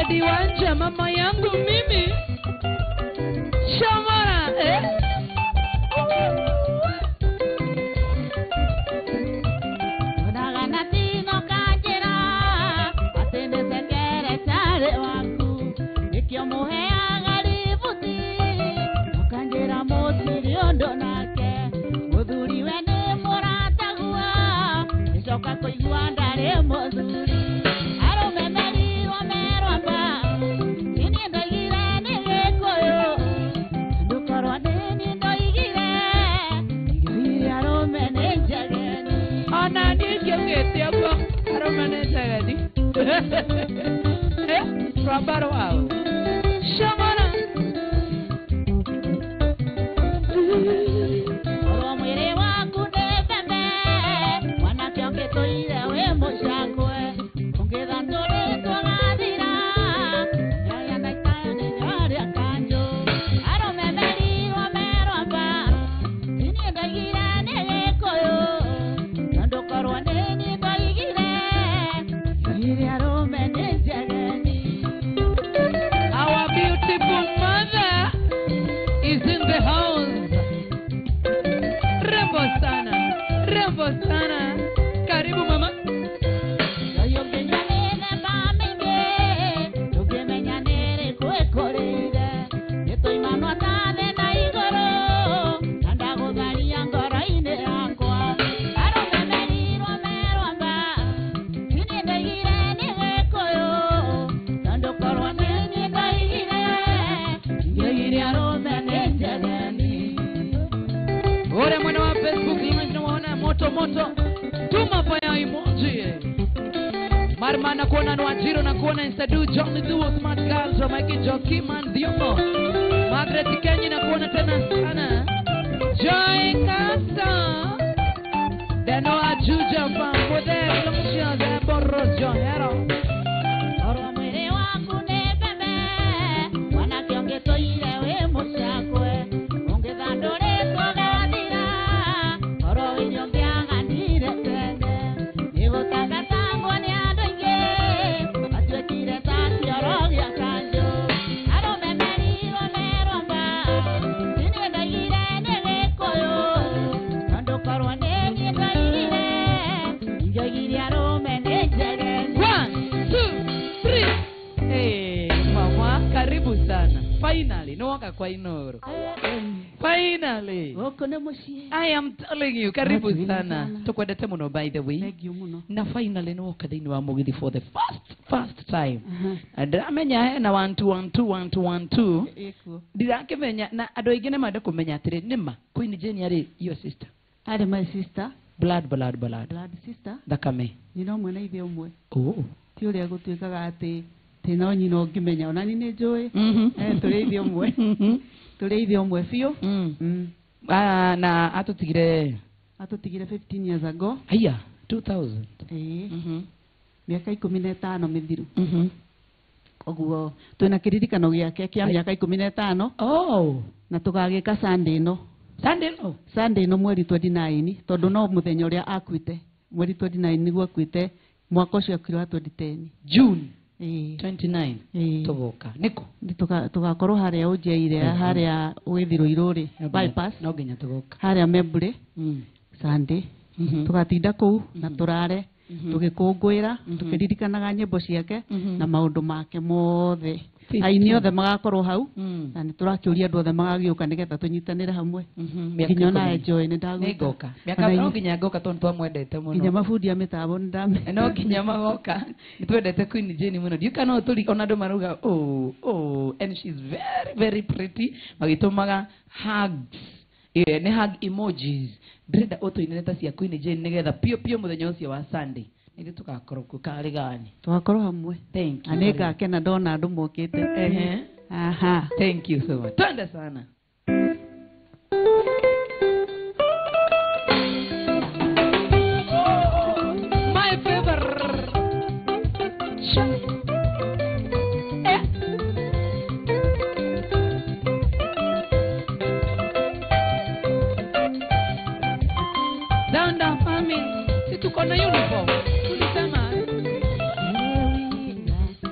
Zawadi Wanja, mama yangu mimi. Shamara, Unaganatino kanjera, atende sekere chale wangu. Nikio muhea gaributi, kanjera moti liondo nake. Mudhuri wene moratagua, nishoka kuigua ndare mudhuri. Arume meri wa merwamba, ini ndoigire nigekoyo. Ndukorwa nini ndoigire, ndoigire arume nejageni. Ana ndio ngete kwa aromaneza gadi. Rabaro wao. Shamara. Mwere waku ndebembe, wanakionge toire we moshakwe. Ongeza ndore twagadira, yaya naitaya ni nyari akanjo. Arome meri wa merwamba, ini ndagira negekoyo. Nandokorwa nini ndaigire, ndaigire arome nejageni. Our beautiful mother is in the house. Rembo sana. Karibu mama. Yo genyanere mamenge, yo gemenyanere kwekorere. Yeto imano atane na igoro, anda godaria ngoroine yakwa. Arume meriro merwamba, ini ndaigire nigekoyo. Nandokorwa nini ndaigire, ndaigire arume nejageni. Ore mwana wa Facebook imagine waona moto. Tuma pa emoji. Marma na kuona Nwajiro na kuona Instadu Johnny Duo Smart Girls from Mike Joki Man Diongo. Margaret Kenyi na kuona tena sana. Joy Kasa. Deno ajuja pamode Longshia de Borro Johero. Oro mwere waku ndebembe, wanakionge toire we moshakwe. Ongeza ndore twagadira, oro inyonge aganire tene. Nigutaga tangwa ni andu aingi, atuekire tati oro gya kanjo. Arume meriro merwamba, ini ndaigire nigekoyo. Nandokorwa nini ndaigire, ndaigire arume nejageni. 1, 2, 3. Hey, mama karibu sana. Finally, no waka kwa inoro. Finally. Okone moshie. I am telling you, karibu That's sana. really Tukwendete muno by the way. Thank you muno. Na finally no kadini wa mugithi for the first time. Ndamenya he na 1 Eko. ndirakimenya na ando ingine mande kumenya atire nima Queen Jane yari your sister. Are my sister. Blood. Blood sister. Thakame. Nino mwe na ithe umwe. Oh. Ti uria gutuikaga ati tino nyino ngimenya ona ni njui. Mhm. Turi ithe umwe. Turi ithe umwe biu. Na atutigire Atutigire 15 years ago. aya 2000. Miaka 15 mithiru. Oguo twina kiririkano giake kia miaka 15 Oh, na tugagika Sunday no Sunday no mweri 29 tondu no muthenya uria akuite mweri 29 niguo akuite mwaka ucio akirwa 2010 June 29 tugoka niko tugakorwo haria unjeire haria withiro iruri bypass no nginya tugoka haria Membure Sunday tugatinda kuu na turare tugikungwira tukiririkanaga nyimbo ciake na maundu make mothe aini othe magakorwo hau na ni turakiuria andu othe magagiuka nigetha tunyitanire hamwe nginya na enjoy ni ndagoka miaka no nginya ngoka tondu twamwendete muno nginya mabundi amitabo ndame no nginya magoka nitwendete Queen Jane muno you cannot tuli ona andu maruga and she's very very pretty magitumaga hugs ni hug emojis ndrenda otoineta cia Queen Jane nigetha pio muthenya ucio wa Sunday nige tugakorwo kari gani tugakorwo hamwe thank you anega kena ndona andu mokite aha thank you so much twende sana my favorite down family si tuko na uniform tulisema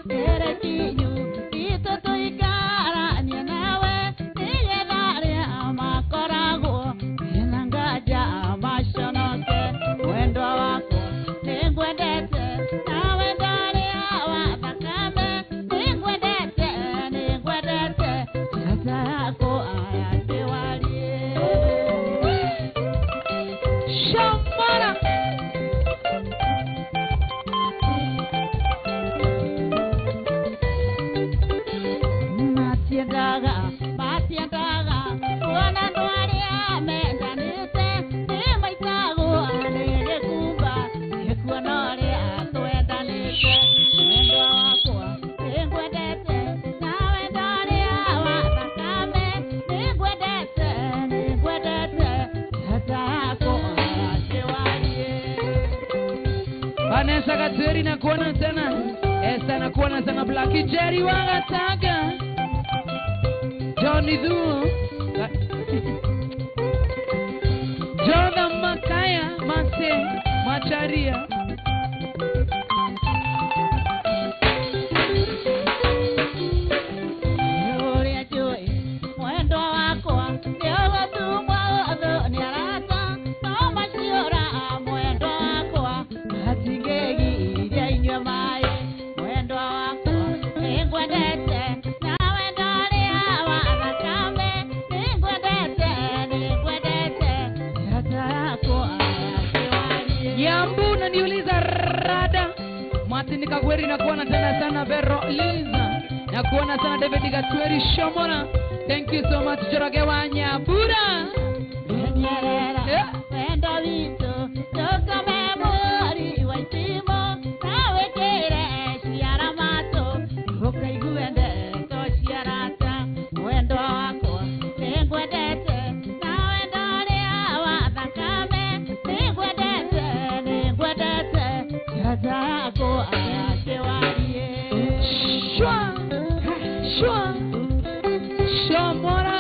Ewe, Sagateri na kuona tena. Esta na kuona tena Blackie Jerry Wangataka. Johnny Duo. Jordan Makaya Mase Macharia. Martin Kagweri na kuona tena sana Vero Liza na kuona sana David Gatweri Shomona. Thank you so much Joroge Wanyabura. Wenda vito toka memori waitimo nawe kere siara mato ukaiguende to siarata wendo wako ningwendete nawe ndani awa thakame ningwendete jaza yako ayakewarie shwa Shomora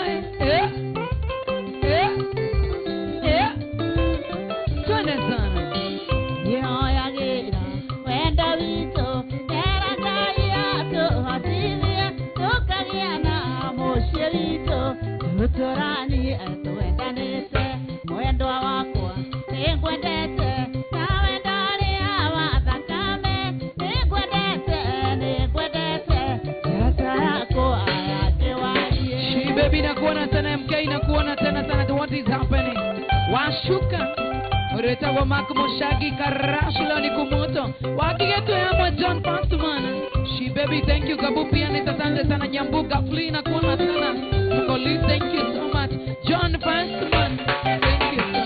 Torani etuendanete mwendo wako ningwendete nawe ndani awa thakame ningwendete sasa yako ayakewarie She baby na kuona tena MK na kuona tena sana what is happening washuka ureta wa Makumoshagi Karashilo ni kumoto wakigetu ya John Pastumana. She baby thank you Kabupi anitasande sana Nyambuka Flea na kuona tena Mkoli thank you so much John Pastumana thank you so much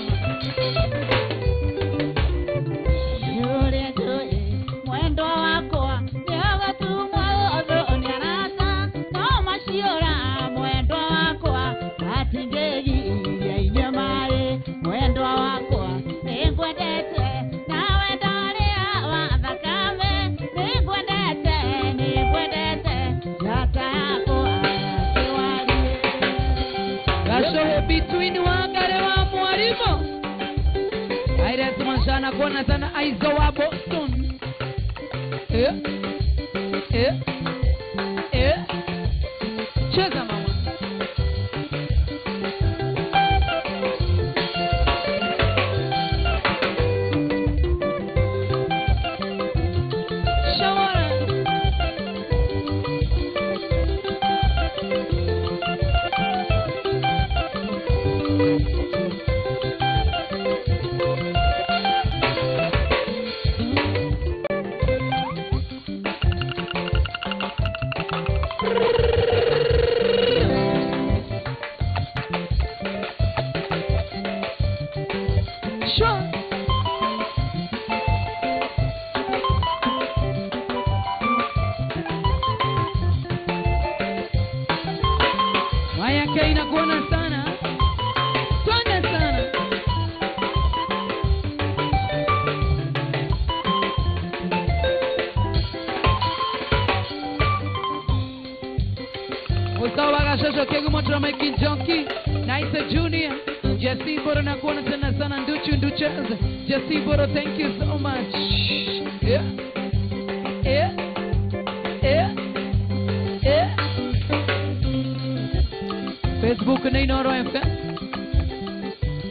mwendo wako nyaga tumwa odho nyarata no mashiora mwendo wako atingegi ya mare mwendo wako ningwendete nawe ndani awa thakame ningwendete jata yako ayakewarie Gasho between Wangare wa Mwarimu Aira tumashana kuona sana Aizo wa Boston Cheza mama Mayake inakuona sana Twende sana Usawa Gashosho Kegu Motra Mike Jonki Nice Junior Jesse Boro nakuona tena sana Nducheza Jesse Boro thank you so much Facebook na Inoro FM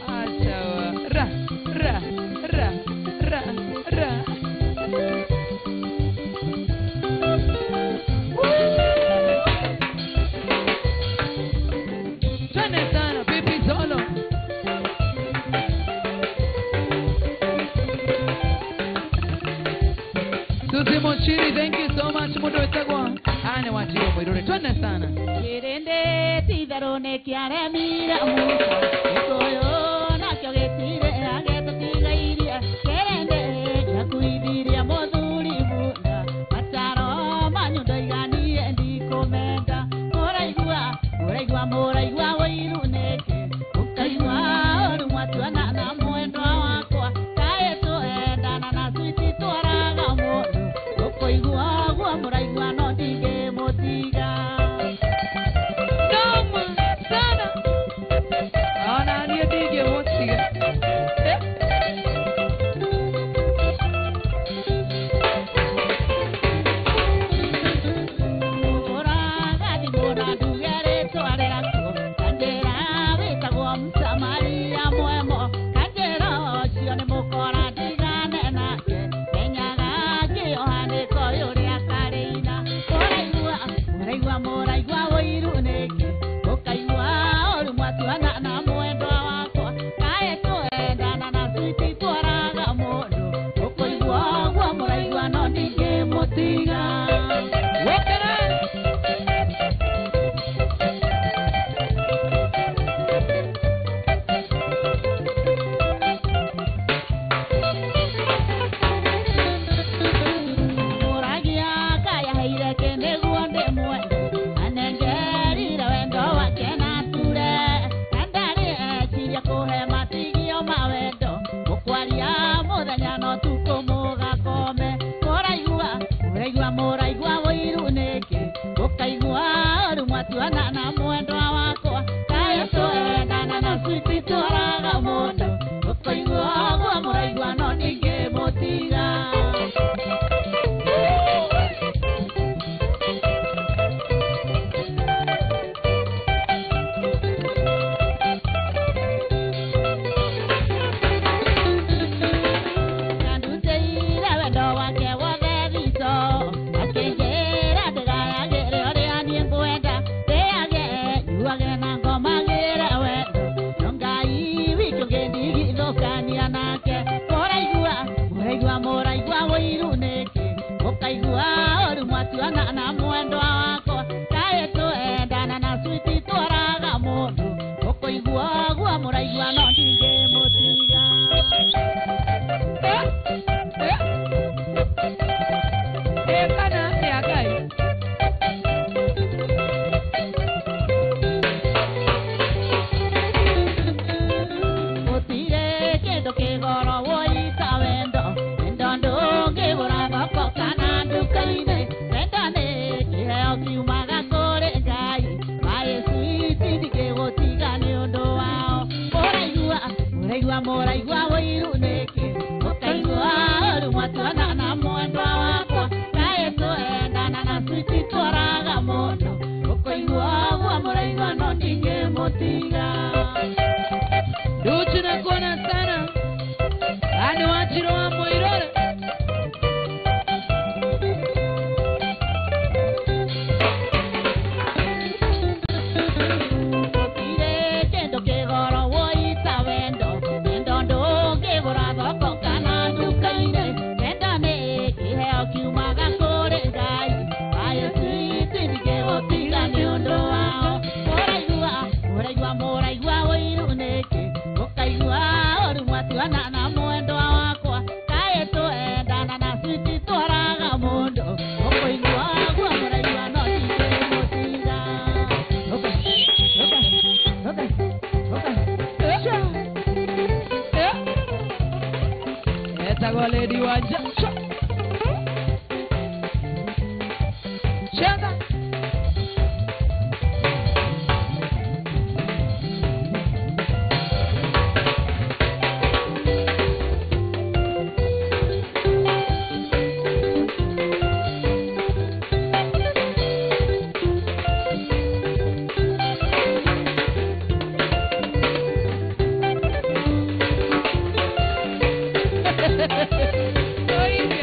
Achawa Ra Twende sana Pipi Solo Suzy Mochiri thank you so much Mundo Etagwa Ane watio mwirure Twende sana Kirende tidharone kiaremira musa Ikoyo nakyo getire ageto tigairia Kirende jakuithiria muthuri munda Mataro manyundo iganie ndikomenda Muraigua wairuneke Ukaigua oru mwatuana na mwendo wakwa Kae tuendana na switi twaraga twarĩra kuo kanjĩra wĩtagwo Mũsamaria mwemo kanjĩra ũcio nĩ mũkora ndigane nake menyaga kĩohanĩko ũrĩa karĩina mũraigua ũiru nĩkĩ ũkaigua ũru mwatuana na mwendwa wakwa kaĩ twendana na switi twaraga mũndũ ũkũigua ũguo mũraigua no ndingĩmũtiga mũraigua ũiru nĩkĩ ũkaigua ũru mwatuana na mwendwa wakwa kaĩ twendana na switi twaraga mũndũ ũkũigua ũguo mũraigua no ndingĩmũtiga ngandutĩire wendo wake wothe thito akĩnjĩra ndĩgayagĩre ũrĩa niĩ ngwenda ndĩage nyuage na ngomagĩre wendo no Ngai witũ ngĩndigithũkania nake mũraigua ũiru nĩkĩ ũkaigua ũru mwatuana na mwendwa wakwa kaĩ twendana na switi twaraga mũndũ ũkũigua ũguo mũraigua no ndingĩmũtiga kana atĩa Ngai gũtirĩ kĩndũ kĩgoro woita wendo ndũngĩgũra thoko kana nduka-inĩ wendo nĩ kĩheo kiumaga kũrĩ Ngai kaĩ switi ndingĩgũtiga nĩ ũndũ wao mũraigua ũiru nĩkĩ ũkaigua ũru mwatuana na mwendwa wakwa kaĩ twendana na switi twaraga mũndũ ũkũigua ũguo mũraigua no ndingĩmũtiga Duchu na kuona sana Ani Wanjiru wa Muirore gũtirĩ kĩndũ kĩgoro woita wendo ndũngĩgũra thoko kana nduka-inĩ wendo nĩ kĩheo kiumaga kũrĩ Ngai kaĩ switi ndingĩgũtiga nĩ ũndũ wao mũraigua ũiru nĩkĩ ũkaigua ũru mwatuana na mwendwa wakwa kaĩ twendana na switi twaraga mũndũ ũkũigua ũguo mũraigua no ndingĩmũtiga Etagwo Lady Wanja Changa Oi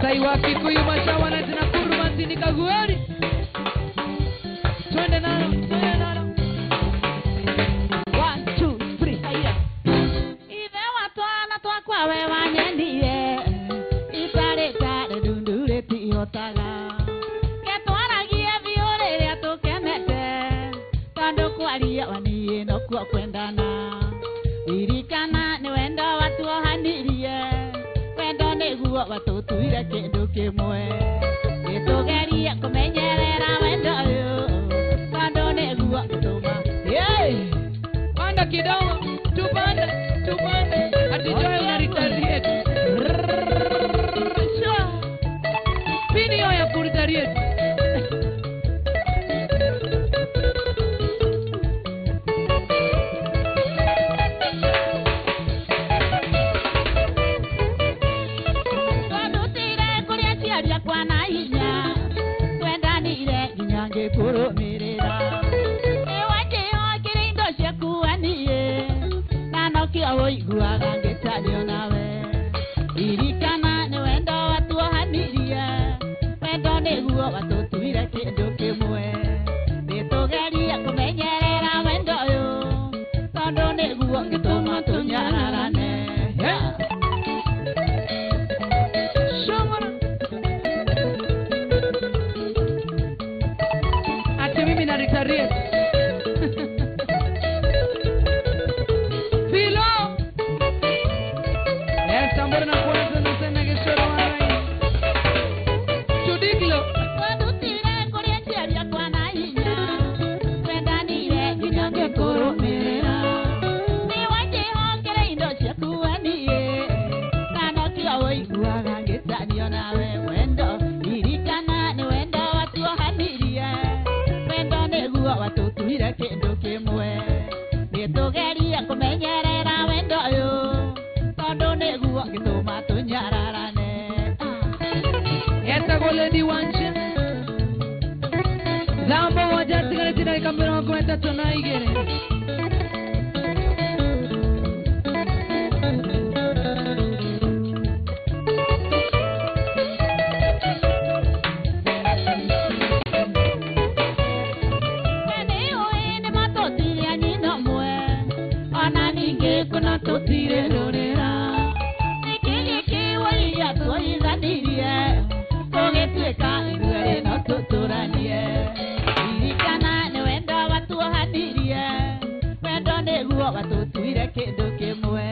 Masai wa Kikuyu, Mashawa na Nakuru, Masini Kaguari. Twende nalo, twende nalo. 1, 2, 3, haya. Ithe watwana twakwa we wanyendie itare tare dundure tihotaga getwaragie biũ rĩrĩa tũkenete tondũ kwaria waniĩ no kuo kwendana ririkana nĩ wendo watuohanirie wendo nĩguo watũtuire kĩndũ kĩmwe gĩtũgerie kũmenyerera wendo ũyũ tondũ nĩguo gĩtũma Panda kidogo, tupande. Hatijoe unaritarieti. Pini yo ya kuritarieti. Twadutire kũrĩa ciaria kwa na hinya twendanire nginya ngĩkũrũmĩrĩra nĩwanjĩhokire indo ciaku waniĩ na nokĩo ũiguaga ngĩtario nawe ririkana nĩ wendo watuohanirie wendo nĩguo watũtuire kĩndũ kĩmwe nĩtũgerie kũmenyerera wendo ũyũ tondũ nĩguo gĩtũma tũnyararane Ati mimi naritarieti. Filo. Tambora na kwanza na sana kishoro wanai. Tudiklo. Twadutire kũrĩa ciaria kwa na hinya twendanire nginya ngĩkũrũmĩrĩra nĩwanjĩhokere indo ciaku waniĩ na nokĩo ũiguaga ngĩtario nawe wendo ririkana nĩ wendo watuohanirie wendo nĩguo watũtuire kĩndũ kĩmwe nĩtũgerie kũmenyerera wendo ũyũ tondũ nĩguo gĩtũma tũnyararane Esta goledi wanche. Zambo moja tigare tigare kambira kwenda tunaigere. Kuna totire rorera nikiki waiya twaithanirie tũgĩtuĩka ithuerĩ no tũtũranie ririkana nĩ wendo watuohanirie wendo nĩguo watũtuire kĩndũ kĩmwe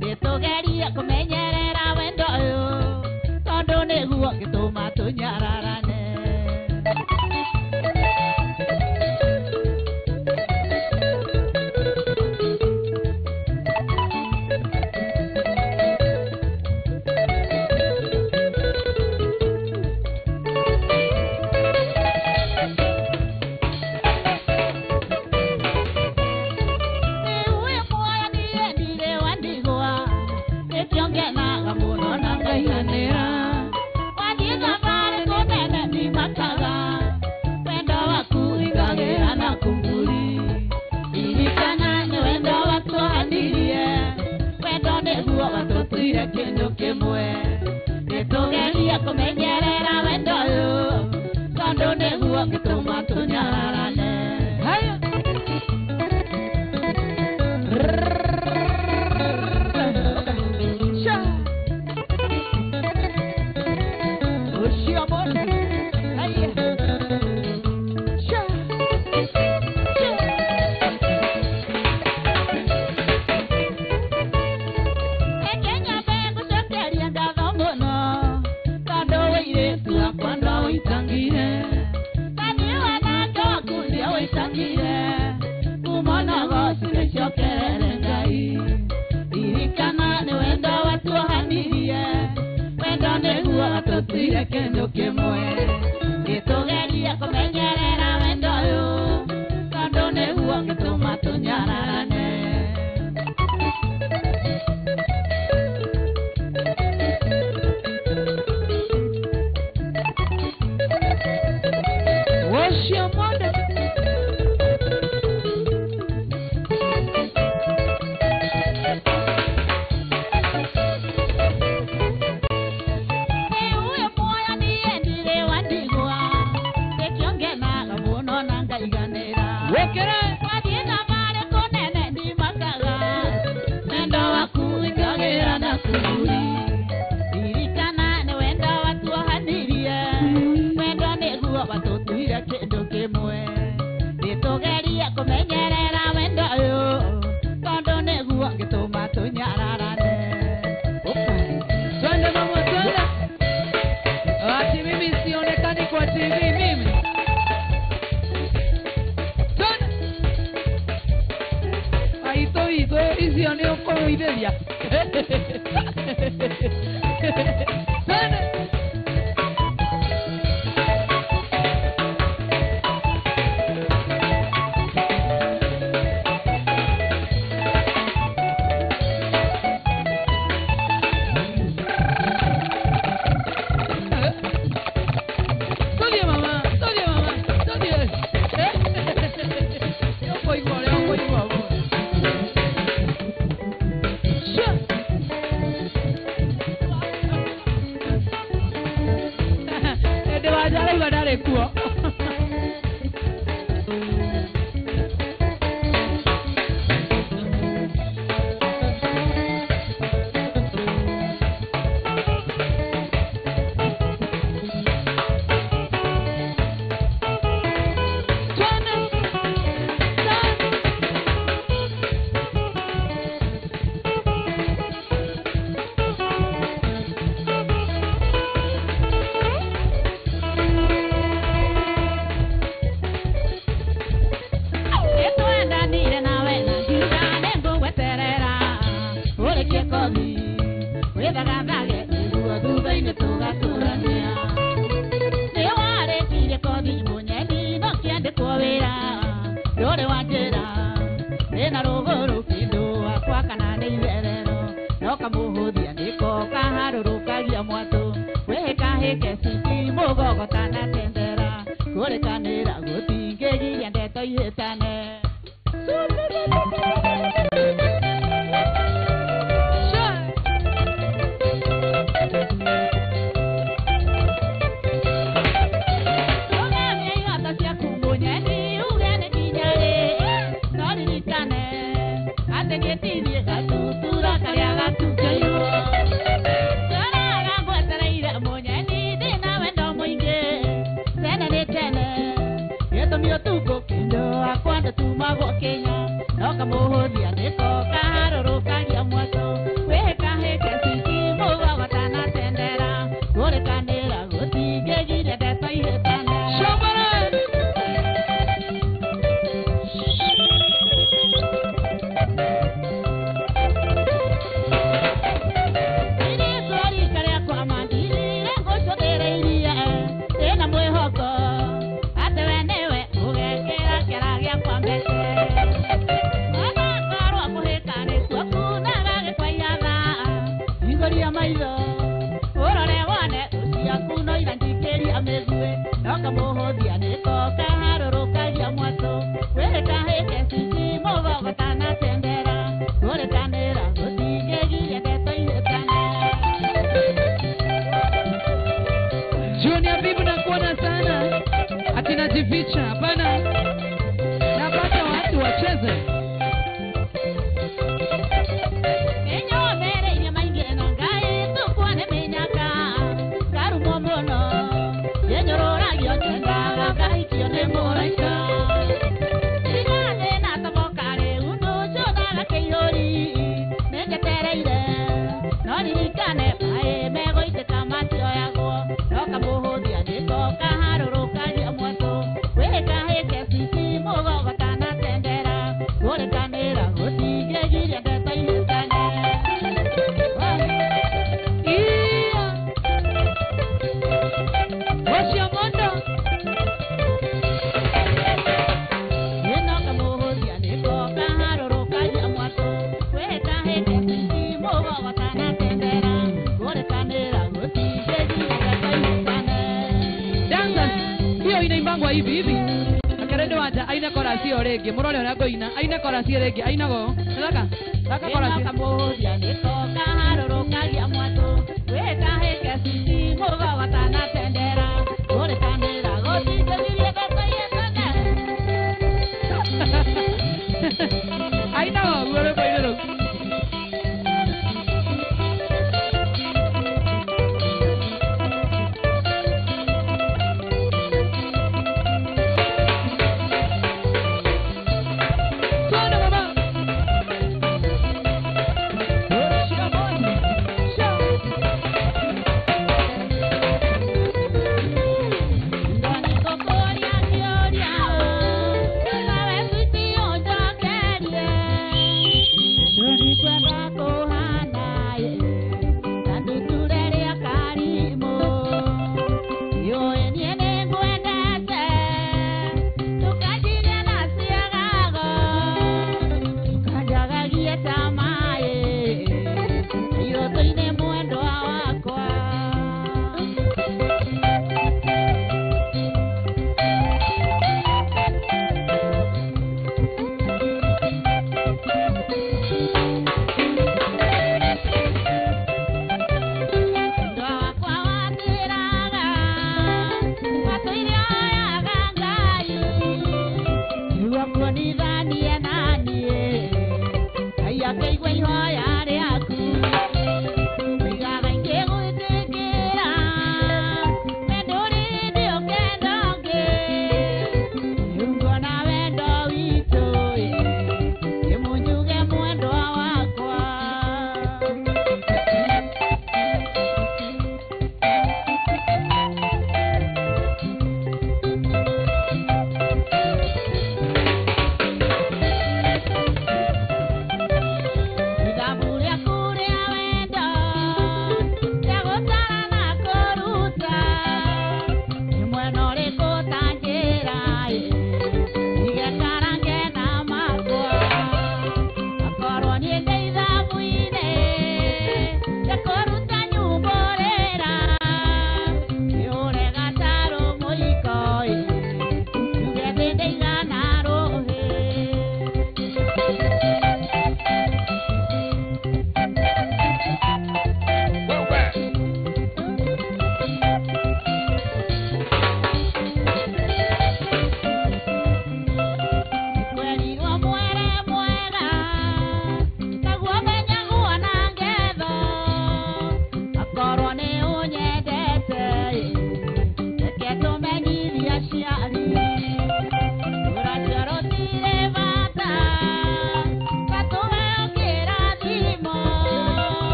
nĩtũgerie kũmenyerera wendo ũyũ tondũ nĩguo gĩtũma tũnyararane kĩndũ kĩmwe nĩtũgerie kũmenyerera wendo ũyũ tondũ nĩguo gĩtũma tũnyararane haya ucio mũndũ haya tũtuire kĩndũ kĩmwe nĩtũgerie kũmenyerera wendo ũyũ tondũ nĩguo gĩtũma tũnyararane Ucio mũndũ. kuri ririkana nĩ wendo watuohanirie wendo nĩguo watũtuire kĩndũ kĩmwe nĩtũgerie kũmenyerera wendo ũyũ tondũ nĩguo gĩtũma tũnyararane. Twende mama, twende. Ati mimi sionekani kwa TV mimi. Twende. Ito hizo ni uko ideia. Twende.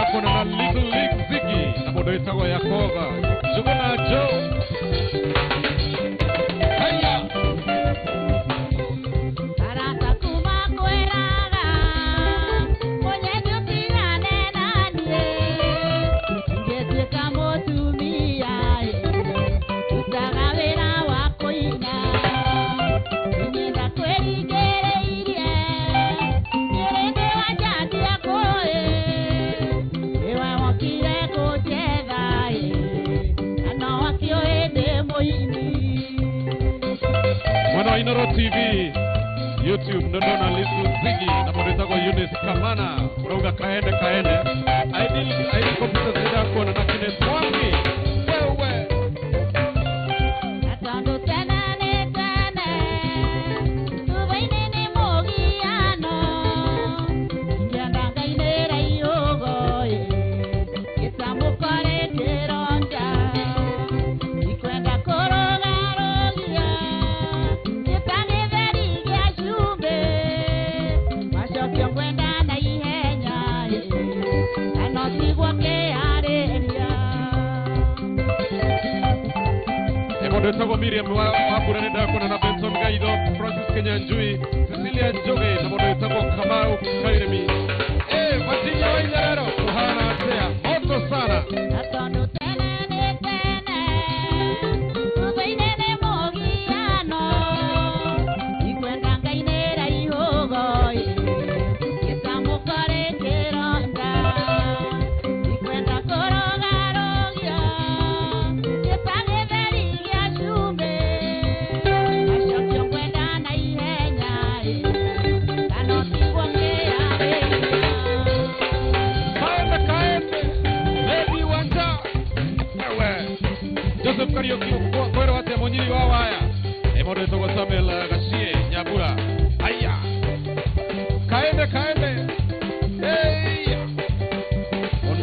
ndakona na Little League Ziggy na mondo itago ya koga Jugana Joe Haya Karata kuma kweraga Mwenye tutigane nanie Ngetwika mutumia Tutaga wira wa kuina Ninyenda kwerigereirie Nirinde wajandia koe Ewa wakire kujetha Ano wakioende muini Mwana wa Inoro TV YouTube ndona Little Ziggy na mondo itago Eunice Kamana Urauga kaende Aidi kompita zidako na nakine Swangi Wewe Atondo tena ne tene Tubaine ni mogiano Njanga inera yogo Kitamukore keronja Ikwenda korogarogia Kitane verigia shumbe Mashokyo kwenda na ihenya Anotigwa ke areria Mondo itago Miriam Wabura ndakona na Benson Gaido Francis Kenyanjui Cecilia Njoge na mondo itago Kamau Kairemi Vatinya wa Inararo Kuhana Atea Moto sana Atondo tene ne tene Tubaine ne mogiano Ikwenda ngainera ihogo Kitamukare keronda Ikwenda korogarogia Kitane verigia shumbe Ashokyo kwenda na ihenya Kanotigwa keareria Kaende Lady Wanda Ewe Joseph Kariuki Kwero wate monyiri wa waya Mondo itago Samuel Gashie Nyabura Aya Kaende Hey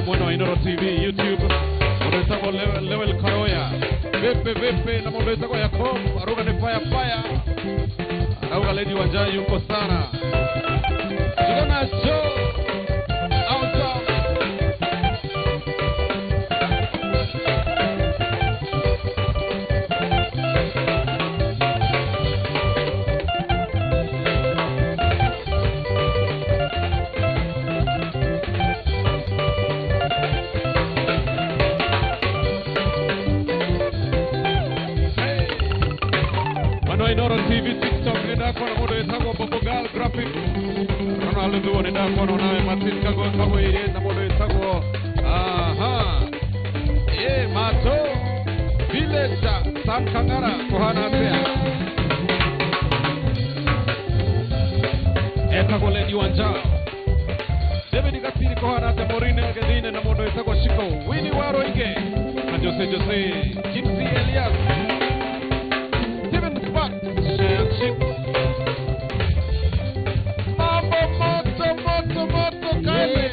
Mwana wa Inoro TV YouTube Mondo itago Level Karoya Vepe na mondo itago Yakob Aruga ni fire Aruga Lady Wanja yuko sana Jugana Joe Outside Mwana wa Inoro TV TikTok ndako na mondo itago Bobogal Graphic Ronaldo Duo ndako na nawe Martin Kago ile na mondo itago Mato Village San Kangara Kohana Atea Etago Lady Wanja David Gasiri Kohana Atea Morine Gedine na mondo itago Shiko Winnie Waro Ige na Jose Gypsy Elias Steven Spark Ship Moto Kaime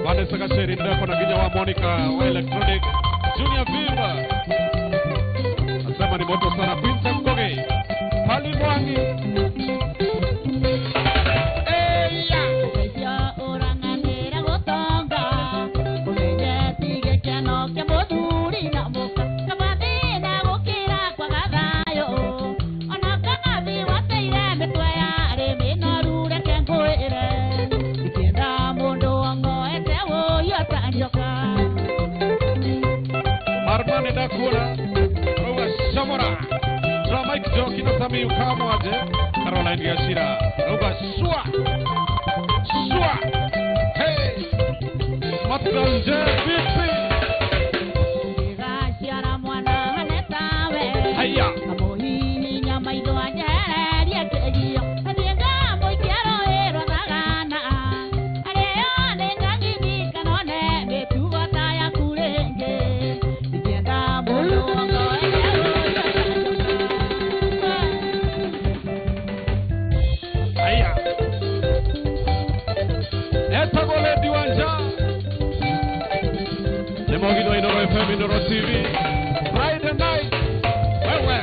Vanessa Kasheri ndako na Ginya wa Monica wa Electronic Junior Viva asema ni moto sana Quinta Mkoge Pali Mwangi Joki na Sami Ukamo aje Caroline Yashira Ruga shua Shua Hey Matanje Vipi Gashara mwana hanetawe Haya Amohi nyama ido ajere Riakegia Adienga moikiaro ero dagana Areo nenga ngini kanone Betuwa taya kurenge Dikienda mono Mogido Inoro FM Inoro TV Friday night Wewe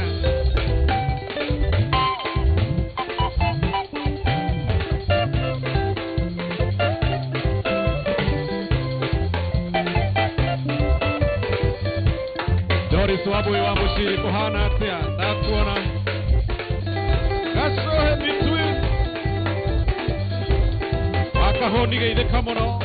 Doris Wabu wa Mushiri Kohana Atia Nakuona Kasrohe between Wakahoni Geide Kamono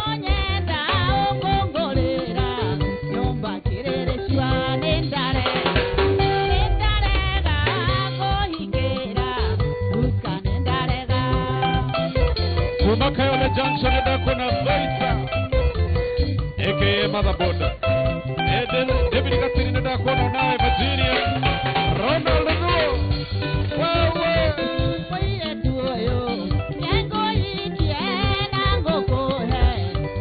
Onyenda Junction nenda kuona Faita aka Motherboard. David Katini nenda kuona nawe Virginia. Ronald Lugo. Wewe. Wewe tuoyo. Yango hiki na ngoko he.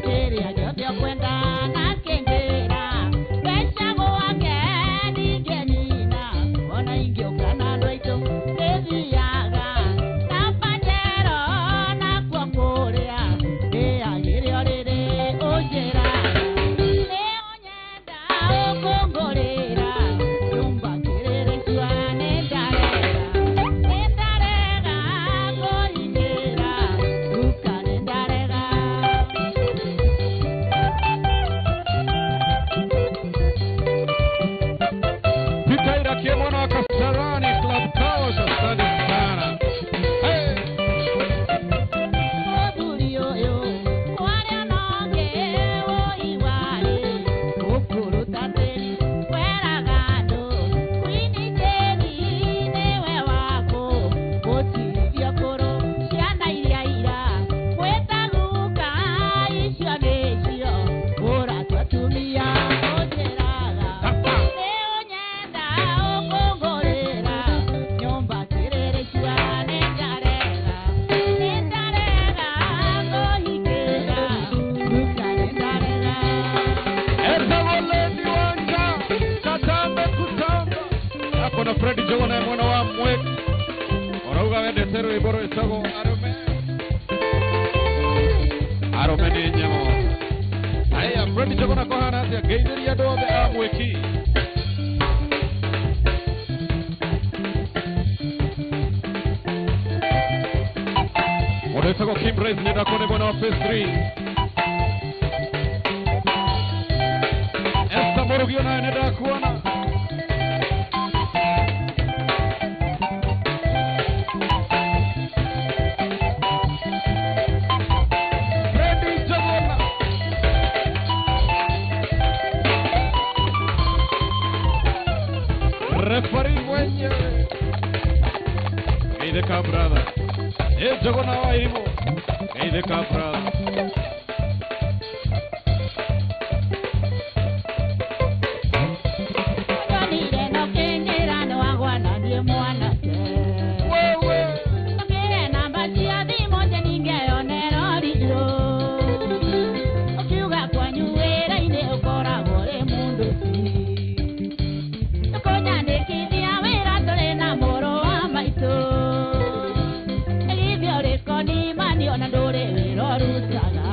Keri ajote kwenda na kengera. Pesa go wake ni genina. Ona ingio kana ndoito. Evi yaga. Na pandero na kwa korea. E agire orere ojera. Leo nyenda okongorera. Nyumba kirere tuane darega. Endarega goingera. Ukane darega. Pitaira Kiemona wa Kasarani Club Towers. Asante sana. Hey. Kuna Freddy Jogona mwana wa Mwek. Orauga wende seru iboro isago Arome. Arome ni nyamo. Aya Freddy Jogona kohana atia geitheri andu othe a Mweki. Ore isago Kim Race nenda kone mwana wa Phase 3. Esta Morugiona nenda kuona. Referee mwenyewe Geitheka brother. Jogona wa irimo Geitheka brother. Kanire no kengera no agwana die mwana ke. Wewe. Ngire namba cia thimo je ningeonera rio. Ukiuga kwanyu wera-ini ukoragwo ri mundu ti. Konyandikithia wira turi na moro wa maitu. Elivyo rekoni mani ona nduri wira rutaga.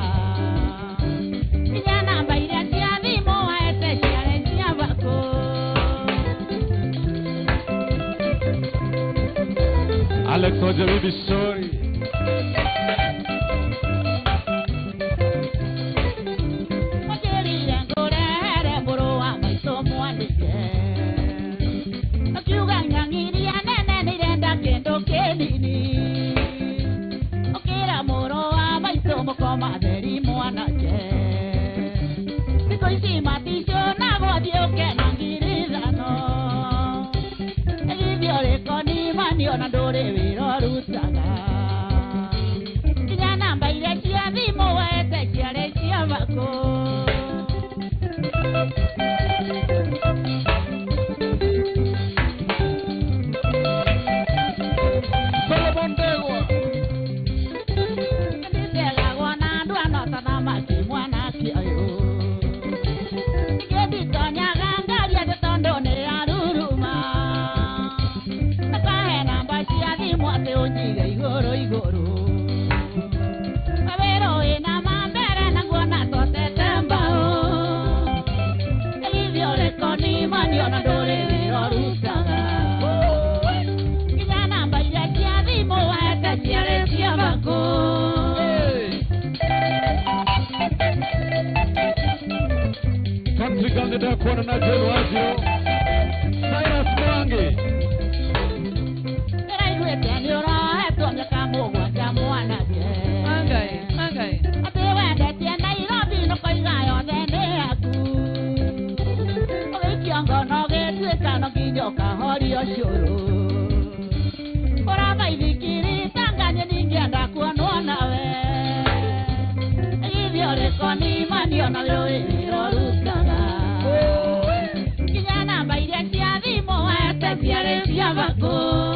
Inya namba iria cia thimo waete ciare cia bako. Alex Oje baby sorry. Mojerire ngurere moro wa maitu mwandike. Ukiuga nyangiria nene nirenda kendo kinini. Ukira moro wa maitu mukoma theri mwanake. Thikũ ici maticio na gũthiĩ ũkenangirithano. Githĩ ũrĩkoni mani ona ndũrĩ wĩra ũrutaga. Nginya namba iria cia thimũ wete ciarĩ cia bako. Solomon Degwa. Ndĩtegagwo na andũ anothathamaki mwanake ũyũ. Ngĩnditonyaga ngaria thĩ tondũ nĩ aruruma. Akahe namba cia thimũ atĩ ũnjige igũrũ igũrũ. Wĩra wĩna mambere naguo na totete mbaũ. Githĩ ũrĩkoni mani ona ndũrĩ wĩra ũrutaga. Nginya namba iria cia thimũ wete ciarĩ cia bako. Country Gun nenda kuona na Jelo Ajiro. Cyrus Mwangi. Ndĩraiguĩte nĩ ũrohetwo mĩaka mũgwanja mwanake. Mangai. Atĩ wendetie Nairobi ndũkoiga yothe nĩ yaku. Ũgĩikio ngono gĩtuĩka no nginya ũkahorio cũrũ. Ũramaithikiri tanganye ningĩenda kuonwo nawe. Iviore con i mani ona vero rutaga. Kijana baile sia dimo ete siare sia bako.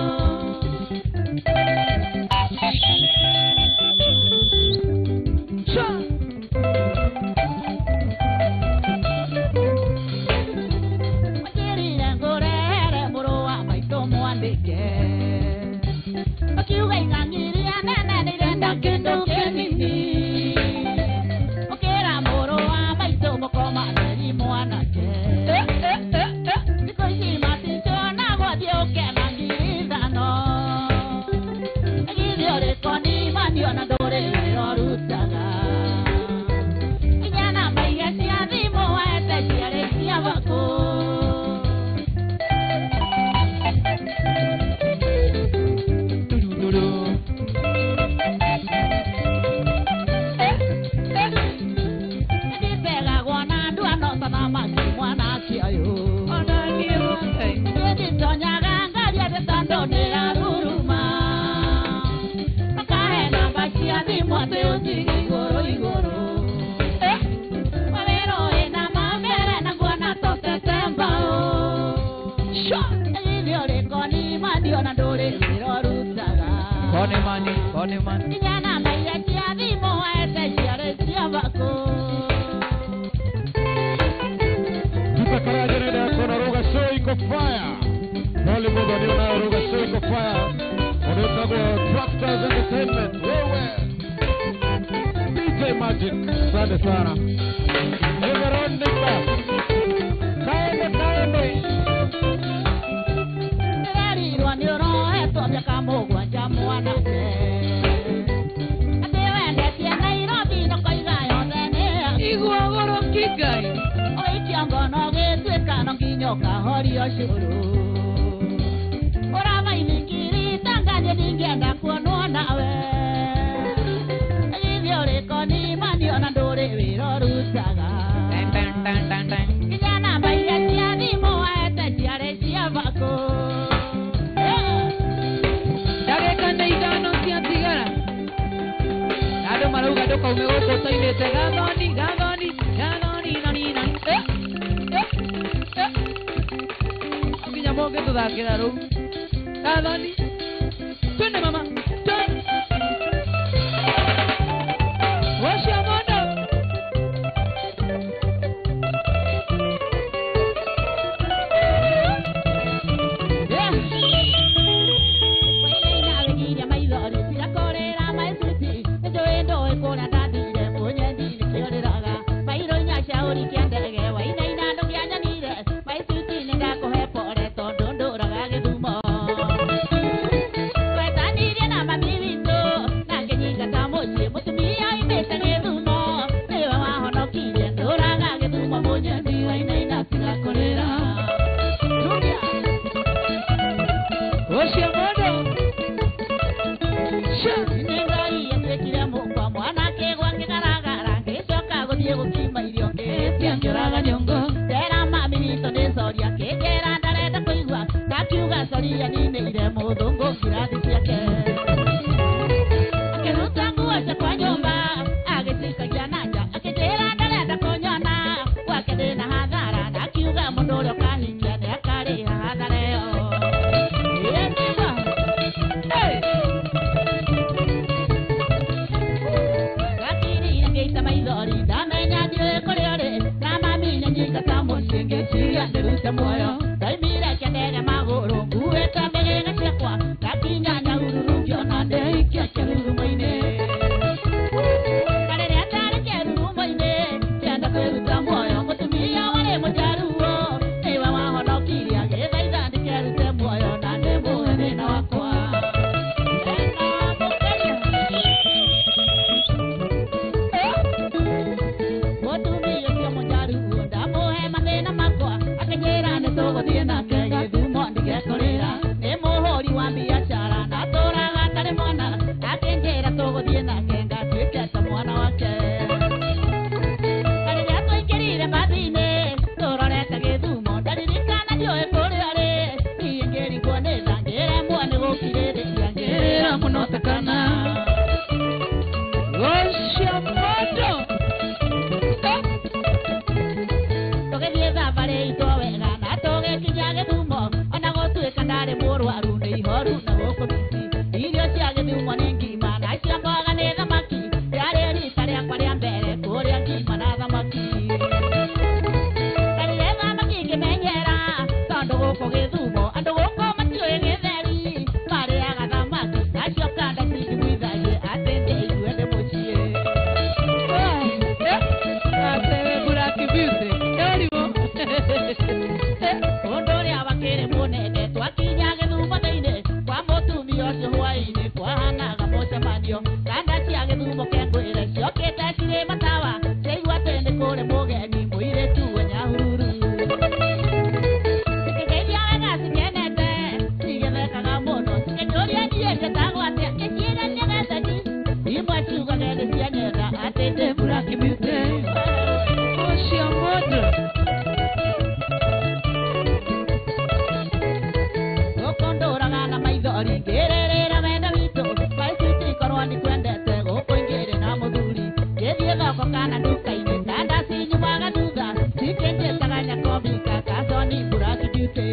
thoko kana nduka-inĩ ndandasi nyumaga thutha cikĩnjĩtaga nyakombika kasoni buraki beauty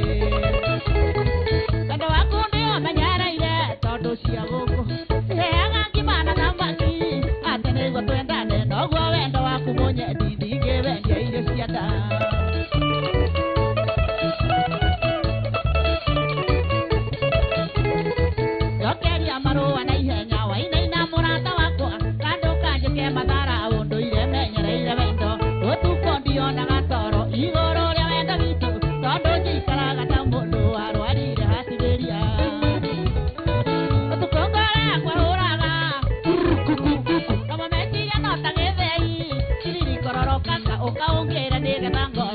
tondũ waku nĩo menyereire tondũ cia gũkũ heaga ngima na thamaki atĩ nĩguo twendane noguo wendo waku mũnyendi ndingĩwendia irio cia nda njokeria marũa na ihenya wainaina mũrata wakwa kandũ kanjĩke mathara ũndũire menyereire wendo ũtukũ ndionaga toro igũrũ rĩa wendo witũ tondũ njikaraga ta mũndũ warwarire hasibĩria ũtukũ ngore yakwa hũraga kama meciria no ta gĩthei kiririkororokaka ũkaũngĩra nĩgetha ngo